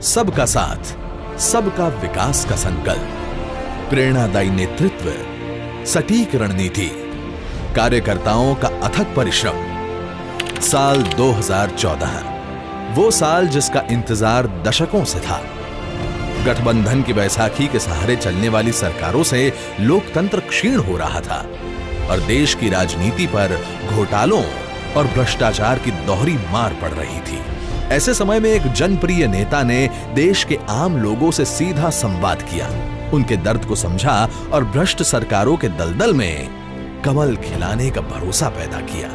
सबका साथ, सबका विकास का संकल्प, प्रेरणादायी नेतृत्व, सटीक रणनीति, कार्यकर्ताओं का अथक परिश्रम। साल 2014, वो साल जिसका इंतजार दशकों से था। गठबंधन की बैसाखी के सहारे चलने वाली सरकारों से लोकतंत्र क्षीण हो रहा था और देश की राजनीति पर घोटालों और भ्रष्टाचार की दोहरी मार पड़ रही थी। ऐसे समय में एक जनप्रिय नेता ने देश के आम लोगों से सीधा संवाद किया, उनके दर्द को समझा और भ्रष्ट सरकारों के दलदल में कमल खिलाने का भरोसा पैदा किया।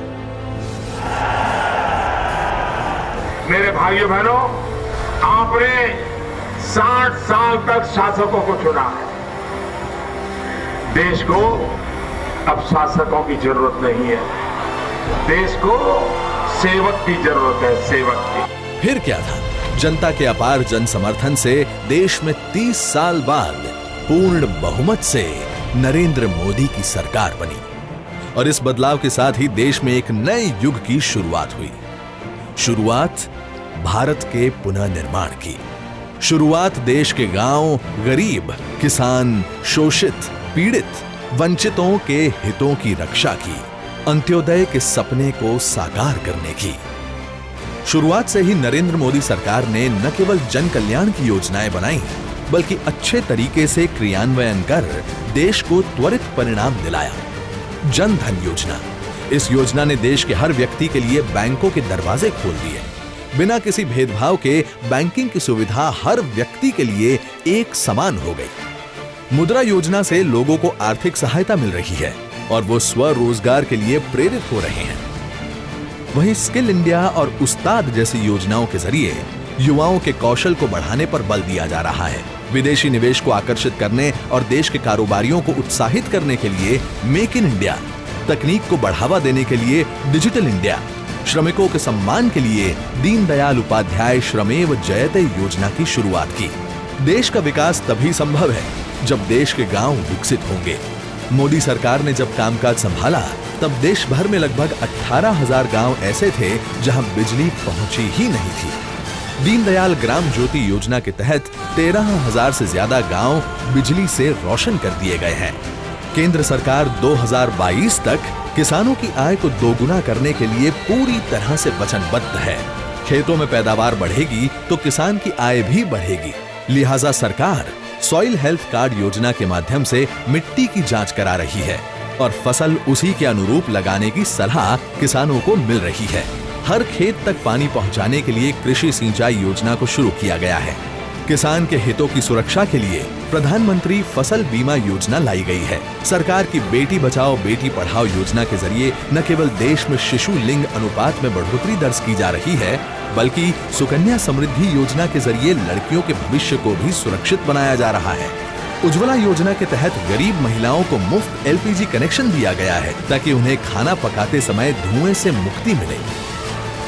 मेरे भाइयों बहनों, आपने 60 साल तक शासकों को चुना है। देश को अब शासकों की जरूरत नहीं है, देश को सेवक की जरूरत है, सेवक की। फिर क्या था, जनता के अपार जन समर्थन से देश में 30 साल बाद पूर्ण बहुमत से नरेंद्र मोदी की सरकार बनी और इस बदलाव के साथ ही देश में एक नए युग की शुरुआत हुई। शुरुआत भारत के पुनर्निर्माण की। शुरुआत देश के गांव, गरीब, किसान, शोषित, पीड़ित, वंचितों के हितों की रक्षा की, अंत्योदय के सपने को साकार करने की। शुरुआत से ही नरेंद्र मोदी सरकार ने न केवल जन कल्याण की योजनाएं बनाई, बल्कि अच्छे तरीके से क्रियान्वयन कर देश को त्वरित परिणाम दिलाया। जन धन योजना, इस योजना ने देश के हर व्यक्ति के लिए बैंकों के दरवाजे खोल दिए। बिना किसी भेदभाव के बैंकिंग की सुविधा हर व्यक्ति के लिए एक समान हो गई। मुद्रा योजना से लोगों को आर्थिक सहायता मिल रही है और वो स्वरोजगार के लिए प्रेरित हो रहे हैं। वहीं स्किल इंडिया और उस्ताद जैसी योजनाओं के जरिए युवाओं के कौशल को बढ़ाने पर बल दिया जा रहा है। विदेशी निवेश को आकर्षित करने और देश के कारोबारियों को उत्साहित करने के लिए मेक इन इंडिया, तकनीक को बढ़ावा देने के लिए डिजिटल इंडिया, श्रमिकों के सम्मान के लिए दीनदयाल उपाध्याय श्रमेव जयते योजना की शुरुआत की। देश का विकास तभी संभव है जब देश के गांव विकसित होंगे। मोदी सरकार ने जब कामकाज संभाला तब देश भर में लगभग 18,000 गांव ऐसे थे जहां बिजली पहुंची ही नहीं थी। दीनदयाल ग्राम ज्योति योजना के तहत 13,000 से ज्यादा गांव बिजली से रोशन कर दिए गए हैं। केंद्र सरकार 2022 तक किसानों की आय को दोगुना करने के लिए पूरी तरह से वचनबद्ध है। खेतों में पैदावार बढ़ेगी तो किसान की आय भी बढ़ेगी। लिहाजा सरकार सॉइल हेल्थ कार्ड योजना के माध्यम से मिट्टी की जांच करा रही है और फसल उसी के अनुरूप लगाने की सलाह किसानों को मिल रही है। हर खेत तक पानी पहुंचाने के लिए कृषि सिंचाई योजना को शुरू किया गया है। किसान के हितों की सुरक्षा के लिए प्रधानमंत्री फसल बीमा योजना लाई गई है। सरकार की बेटी बचाओ बेटी पढ़ाओ योजना के जरिए न केवल देश में शिशु लिंग अनुपात में बढ़ोतरी दर्ज की जा रही है, बल्कि सुकन्या समृद्धि योजना के जरिए लड़कियों के भविष्य को भी सुरक्षित बनाया जा रहा है। उज्ज्वला योजना के तहत गरीब महिलाओं को मुफ्त LPG कनेक्शन दिया गया है ताकि उन्हें खाना पकाते समय धुएं से मुक्ति मिले।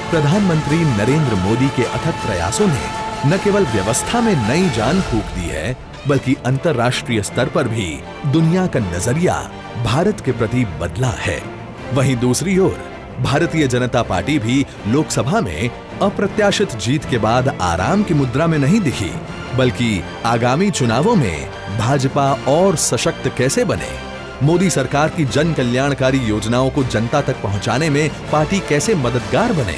प्रधानमंत्री नरेंद्र मोदी के अथक प्रयासों ने न केवल व्यवस्था में नई जान फूंक दी है, बल्कि अंतर्राष्ट्रीय स्तर पर भी दुनिया का नजरिया भारत के प्रति बदला है। वहीं दूसरी ओर भारतीय जनता पार्टी भी लोकसभा में अप्रत्याशित जीत के बाद आराम की मुद्रा में नहीं दिखी, बल्कि आगामी चुनावों में भाजपा और सशक्त कैसे बने, मोदी सरकार की जन कल्याणकारी योजनाओं को जनता तक पहुंचाने में पार्टी कैसे मददगार बने,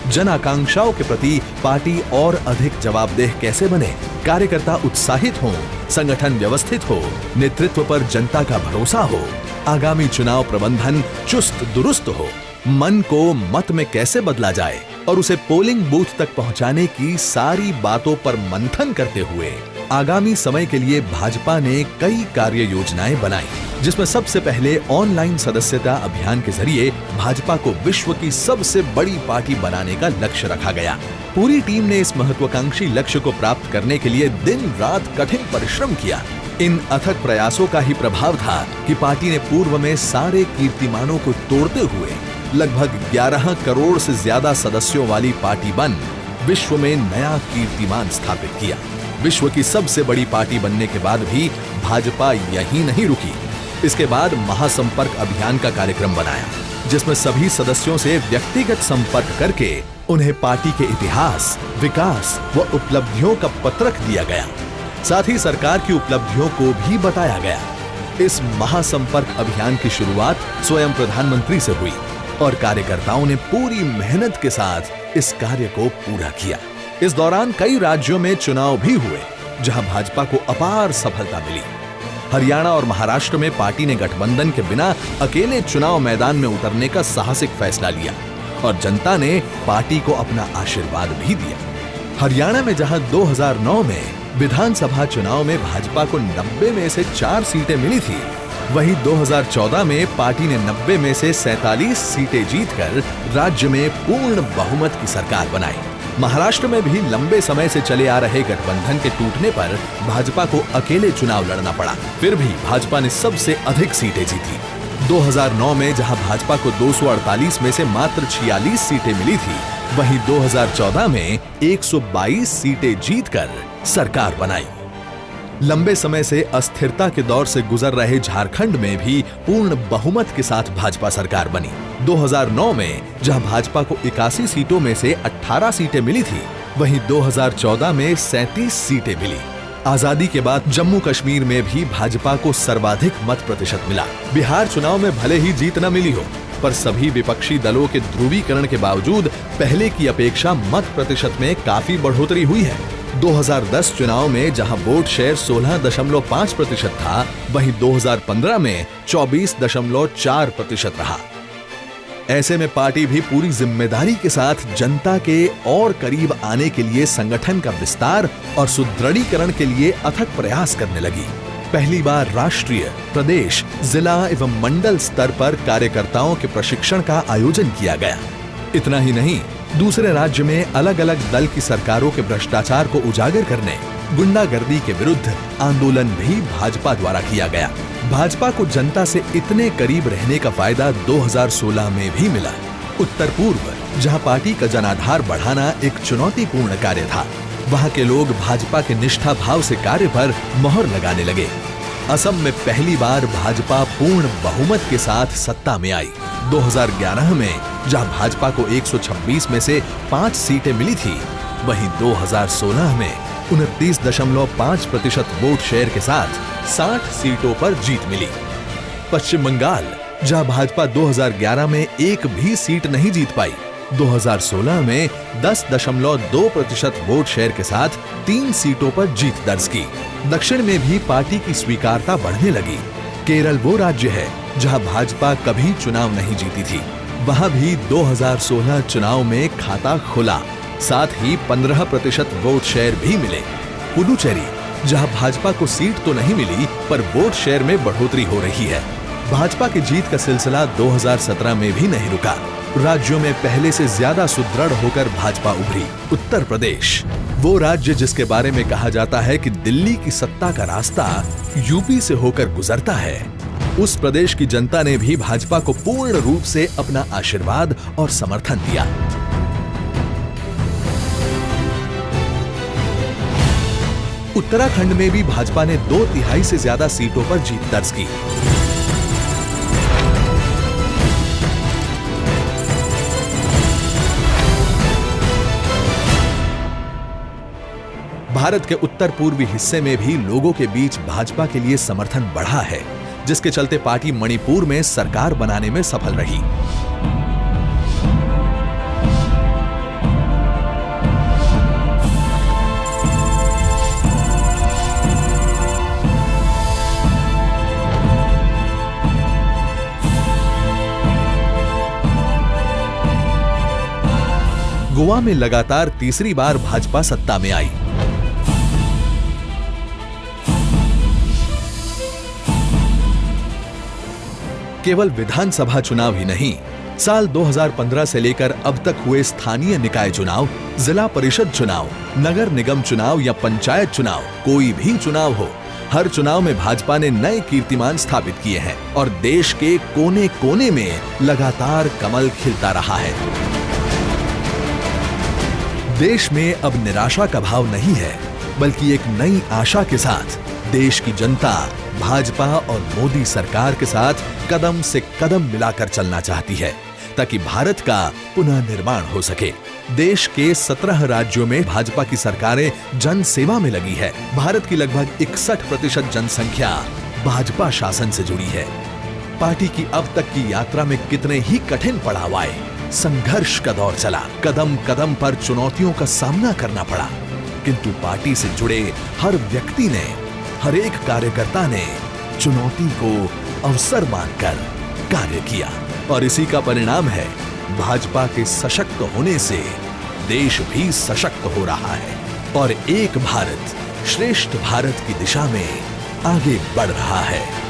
जन आकांक्षाओं के प्रति पार्टी और अधिक जवाबदेह कैसे बने, कार्यकर्ता उत्साहित हो, संगठन व्यवस्थित हो, नेतृत्व पर जनता का भरोसा हो, आगामी चुनाव प्रबंधन चुस्त दुरुस्त हो, मन को मत में कैसे बदला जाए और उसे पोलिंग बूथ तक पहुंचाने की सारी बातों पर मंथन करते हुए आगामी समय के लिए भाजपा ने कई कार्य योजनाएं बनाई, जिसमें सबसे पहले ऑनलाइन सदस्यता अभियान के जरिए भाजपा को विश्व की सबसे बड़ी पार्टी बनाने का लक्ष्य रखा गया। पूरी टीम ने इस महत्वाकांक्षी लक्ष्य को प्राप्त करने के लिए दिन रात कठिन परिश्रम किया। इन अथक प्रयासों का ही प्रभाव था कि पार्टी ने पूर्व में सारे कीर्तिमानों को तोड़ते हुए लगभग 11 करोड़ से ज्यादा सदस्यों वाली पार्टी बन विश्व में नया कीर्तिमान स्थापित किया। विश्व की सबसे बड़ी पार्टी बनने के बाद भी भाजपा यहीं नहीं रुकी। इसके बाद महासंपर्क अभियान का कार्यक्रम बनाया, जिसमें सभी सदस्यों से व्यक्तिगत संपर्क करके उन्हें पार्टी के इतिहास, विकास व उपलब्धियों का पत्रक दिया गया। साथ ही सरकार की उपलब्धियों को भी बताया गया। इस महासंपर्क अभियान की शुरुआत स्वयं प्रधानमंत्री से हुई और कार्यकर्ताओं ने पूरी मेहनत के साथ इस कार्य को पूरा किया। इस दौरान कई राज्यों में चुनाव भी हुए, जहां भाजपा को अपार सफलता मिली। हरियाणा और महाराष्ट्र में पार्टी ने गठबंधन के बिना अकेले चुनाव मैदान में उतरने का साहसिक फैसला लिया और जनता ने पार्टी को अपना आशीर्वाद भी दिया। हरियाणा में जहां 2009 में विधानसभा चुनाव में भाजपा को 90 में से 4 सीटें मिली थी, वहीं 2014 में पार्टी ने 90 में से 47 सीटें जीतकर राज्य में पूर्ण बहुमत की सरकार बनाई। महाराष्ट्र में भी लंबे समय से चले आ रहे गठबंधन के टूटने पर भाजपा को अकेले चुनाव लड़ना पड़ा। फिर भी भाजपा ने सबसे अधिक सीटें जीती। 2009 में जहां भाजपा को 248 में से मात्र 46 सीटें मिली थी, वहीं 2014 में 122 सीटें जीतकर सरकार बनाई। लंबे समय से अस्थिरता के दौर से गुजर रहे झारखंड में भी पूर्ण बहुमत के साथ भाजपा सरकार बनी। 2009 में जहां भाजपा को 81 सीटों में से 18 सीटें मिली थी, वहीं 2014 में 37 सीटें मिली। आजादी के बाद जम्मू कश्मीर में भी भाजपा को सर्वाधिक मत प्रतिशत मिला। बिहार चुनाव में भले ही जीत न मिली हो, पर सभी विपक्षी दलों के ध्रुवीकरण के बावजूद पहले की अपेक्षा मत प्रतिशत में काफी बढ़ोतरी हुई है। 2010 चुनाव में जहां वोट शेयर 16.5% था, वहीं 2015 में 24.4% रहा। ऐसे में पार्टी भी पूरी जिम्मेदारी के साथ जनता के और करीब आने के लिए संगठन का विस्तार और सुदृढ़ीकरण के लिए अथक प्रयास करने लगी। पहली बार राष्ट्रीय, प्रदेश, जिला एवं मंडल स्तर पर कार्यकर्ताओं के प्रशिक्षण का आयोजन किया गया। इतना ही नहीं, दूसरे राज्य में अलग अलग दल की सरकारों के भ्रष्टाचार को उजागर करने, गुंडागर्दी के विरुद्ध आंदोलन भी भाजपा द्वारा किया गया। भाजपा को जनता से इतने करीब रहने का फायदा 2016 में भी मिला। उत्तर पूर्व, जहां पार्टी का जनाधार बढ़ाना एक चुनौतीपूर्ण कार्य था, वहां के लोग भाजपा के निष्ठा भाव से कार्य पर मोहर लगाने लगे। असम में पहली बार भाजपा पूर्ण बहुमत के साथ सत्ता में आई। 2011 में जहां भाजपा को 126 में से 5 सीटें मिली थी, वहीं 2016 में 29.5% वोट शेयर के साथ 60 सीटों पर जीत मिली। पश्चिम बंगाल, जहां भाजपा 2011 में एक भी सीट नहीं जीत पाई, 2016 में 10.2% वोट शेयर के साथ 3 सीटों पर जीत दर्ज की। दक्षिण में भी पार्टी की स्वीकारता बढ़ने लगी। केरल वो राज्य है जहां भाजपा कभी चुनाव नहीं जीती थी, वहां भी 2016 चुनाव में खाता खुला, साथ ही 15% वोट शेयर भी मिले। पुडुचेरी, जहां भाजपा को सीट तो नहीं मिली, पर वोट शेयर में बढ़ोतरी हो रही है। भाजपा की जीत का सिलसिला 2017 में भी नहीं रुका। राज्यों में पहले से ज्यादा सुदृढ़ होकर भाजपा उभरी। उत्तर प्रदेश, वो राज्य जिसके बारे में कहा जाता है कि दिल्ली की सत्ता का रास्ता यूपी से होकर गुजरता है, उस प्रदेश की जनता ने भी भाजपा को पूर्ण रूप से अपना आशीर्वाद और समर्थन दिया। उत्तराखंड में भी भाजपा ने 2/3 से ज्यादा सीटों पर जीत दर्ज की। भारत के उत्तर पूर्वी हिस्से में भी लोगों के बीच भाजपा के लिए समर्थन बढ़ा है, जिसके चलते पार्टी मणिपुर में सरकार बनाने में सफल रही। गोवा में लगातार तीसरी बार भाजपा सत्ता में आई। केवल विधानसभा चुनाव ही नहीं, साल 2015 से लेकर अब तक हुए स्थानीय निकाय चुनाव, जिला परिषद चुनाव, नगर निगम चुनाव या पंचायत चुनाव, कोई भी चुनाव हो, हर चुनाव में भाजपा ने नए कीर्तिमान स्थापित किए हैं और देश के कोने कोने में लगातार कमल खिलता रहा है। देश में अब निराशा का भाव नहीं है, बल्कि एक नई आशा के साथ देश की जनता भाजपा और मोदी सरकार के साथ कदम से कदम मिलाकर चलना चाहती है ताकि भारत का पुनः निर्माण हो सके। देश के 17 राज्यों में भाजपा की सरकारें जन सेवा में लगी है। भारत की लगभग 61% जनसंख्या भाजपा शासन से जुड़ी है। पार्टी की अब तक की यात्रा में कितने ही कठिन पड़ाव आए, संघर्ष का दौर चला, कदम कदम पर चुनौतियों का सामना करना पड़ा, किंतु पार्टी से जुड़े हर व्यक्ति ने, हर एक कार्यकर्ता ने चुनौती को अवसर मानकर कार्य किया और इसी का परिणाम है भाजपा के सशक्त होने से देश भी सशक्त हो रहा है और एक भारत श्रेष्ठ भारत की दिशा में आगे बढ़ रहा है।